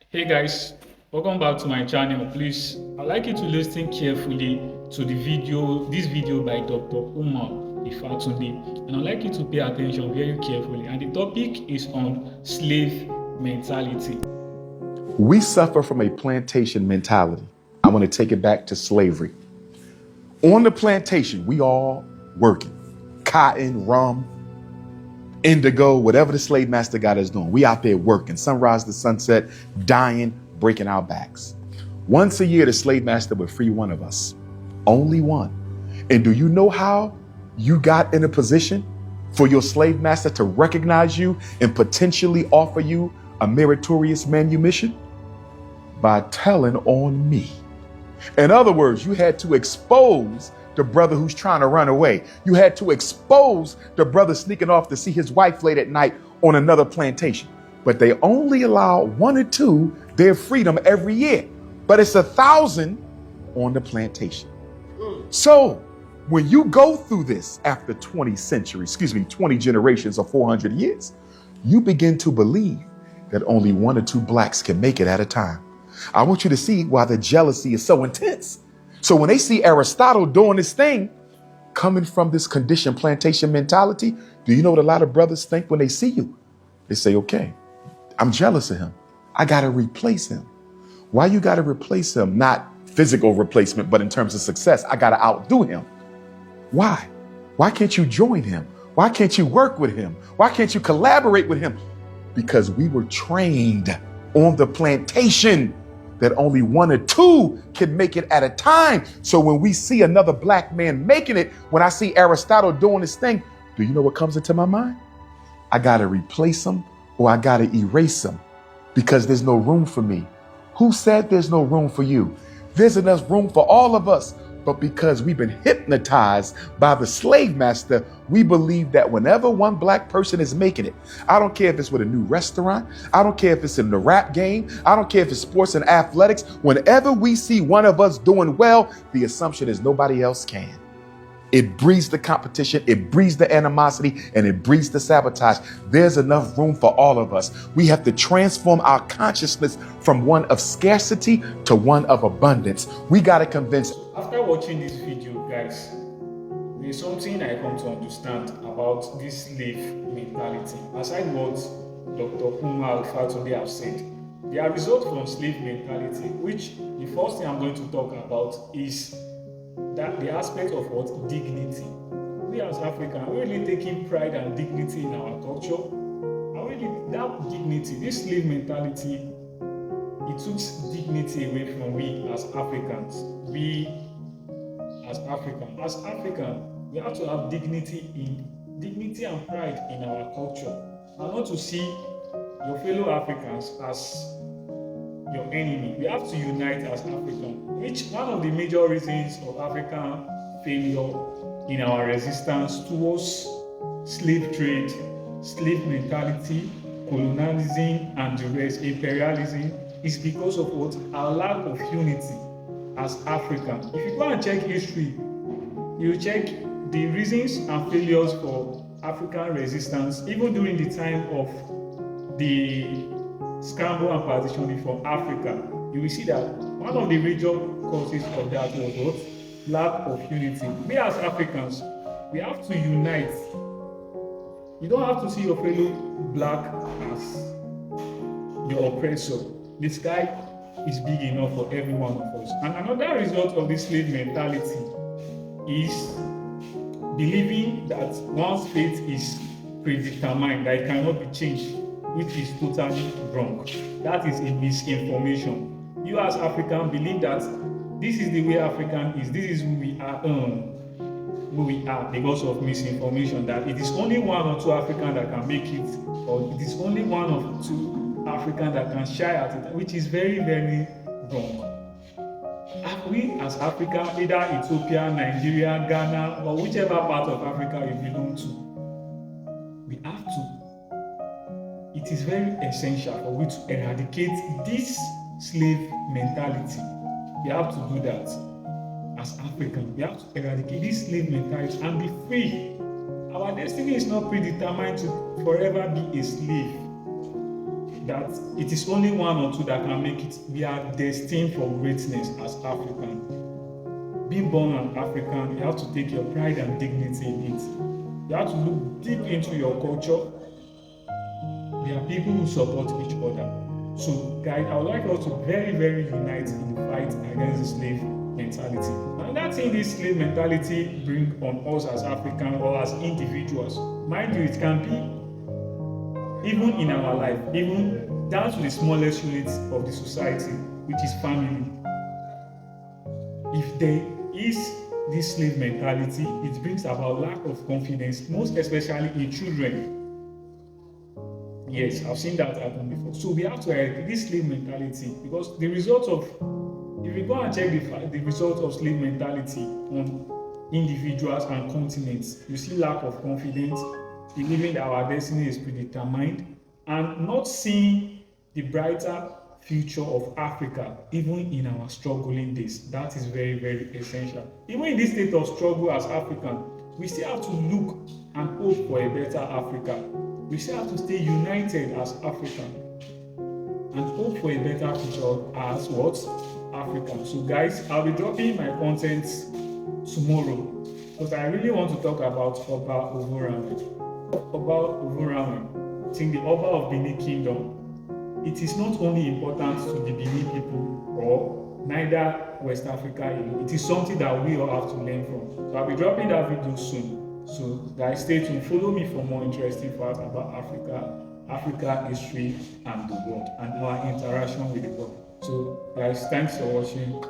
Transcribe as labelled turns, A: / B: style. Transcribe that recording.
A: Hey guys, welcome back to my channel. Please, I'd like you to listen carefully to this video by Dr. Umar Ifatunde, and I'd like you to pay attention very carefully. And the topic is on slave mentality.
B: We suffer from a plantation mentality. I want to take it back to slavery. On the plantation, we all working. Cotton, rum, indigo, whatever the slave master got us doing. We out there working, sunrise to sunset, dying, breaking our backs. Once a year, the slave master would free one of us. Only one. And do you know how you got in a position for your slave master to recognize you and potentially offer you a meritorious manumission? By telling on me. In other words, you had to expose the brother who's trying to run away. You had to expose the brother sneaking off to see his wife late at night on another plantation. But they only allow one or two their freedom every year. But it's 1,000 on the plantation. So when you go through this after 20 generations or 400 years, you begin to believe that only one or two blacks can make it at a time. I want you to see why the jealousy is so intense. So when they see Aristotle doing this thing, coming from this conditioned plantation mentality, do you know what a lot of brothers think when they see you? They say, okay, I'm jealous of him. I got to replace him. Why you got to replace him? Not physical replacement, but in terms of success, I got to outdo him. Why? Why can't you join him? Why can't you work with him? Why can't you collaborate with him? Because we were trained on the plantation that only one or two can make it at a time. So when we see another black man making it, when I see Aristotle doing this thing, do you know what comes into my mind? I got to replace him or I got to erase him because there's no room for me. Who said there's no room for you? There's enough room for all of us. But because we've been hypnotized by the slave master, we believe that whenever one black person is making it, I don't care if it's with a new restaurant, I don't care if it's in the rap game, I don't care if it's sports and athletics, whenever we see one of us doing well, the assumption is nobody else can. It breeds the competition, it breeds the animosity, and it breeds the sabotage. There's enough room for all of us. We have to transform our consciousness from one of scarcity to one of abundance. We got to convince.
A: After watching this video, guys, there's something I come to understand about this slave mentality. Aside what Dr. Umar Ifatunde have said, they are result from slave mentality, which the first thing I'm going to talk about is that the aspect of what dignity. We as Africans are really taking pride and dignity in our culture. And really that dignity, this slave mentality, it took dignity away from we as Africans. As Africans, we have to have dignity and pride in our culture. And not to see your fellow Africans as your enemy. We have to unite as Africans, which one of the major reasons of African failure in our resistance towards slave trade, slave mentality, colonialism, and the rest, imperialism, is because of what? Our lack of unity as Africans. If you go and check history, you check the reasons and failures for African resistance, even during the time of the scramble and partitioning from Africa, you will see that one of the major causes of that was what? Lack of unity. We as Africans, we have to unite. You don't have to see your fellow black as your oppressor. The sky is big enough for every one of us. And another result of this slave mentality is believing that one's fate is predetermined, that it cannot be changed, which is totally wrong. That is a misinformation. You as African believe that this is the way African is, this is who we are because of misinformation, that it is only one or two Africans that can make it, or it is only one or two Africans that can shy at it, which is very, very wrong. We as Africa, either Ethiopia, Nigeria, Ghana, or whichever part of Africa you belong to, we have to. It is very essential for we to eradicate this slave mentality. We have to do that as Africans. We have to eradicate this slave mentality and be free. Our destiny is not predetermined to forever be a slave. that it is only one or two that can make it. We are destined for greatness as African. Being born an African, you have to take your pride and dignity in it. You have to look deep into your culture. We are people who support each other. So, guys, I would like us to very, very unite in the fight against the slave mentality. Another thing this slave mentality brings on us as Africans or as individuals, mind you, it can be even in our life, even down to the smallest units of the society, which is family. If there is this slave mentality, it brings about lack of confidence, most especially in children. Yes, I've seen that happen before. So we have to eradicate this slave mentality, because the result of, if you go and check the result of slave mentality on individuals and continents, you see lack of confidence, believing that our destiny is predetermined, and not seeing the brighter future of Africa, even in our struggling days. That is very, very essential. Even in this state of struggle as African, we still have to look and hope for a better Africa. We still have to stay united as African and hope for a better future as what? African. So guys, I'll be dropping my content tomorrow, because I really want to talk about Oba Ovonramwen. Oba Ovonramwen, I think the Oba of Benin Kingdom. It is not only important to the Benin people or neither West Africa. It is something that we all have to learn from. So I'll be dropping that video soon. So guys, stay tuned. Follow me for more interesting facts about Africa history and the world, and our interaction with the world. So guys, thanks for watching.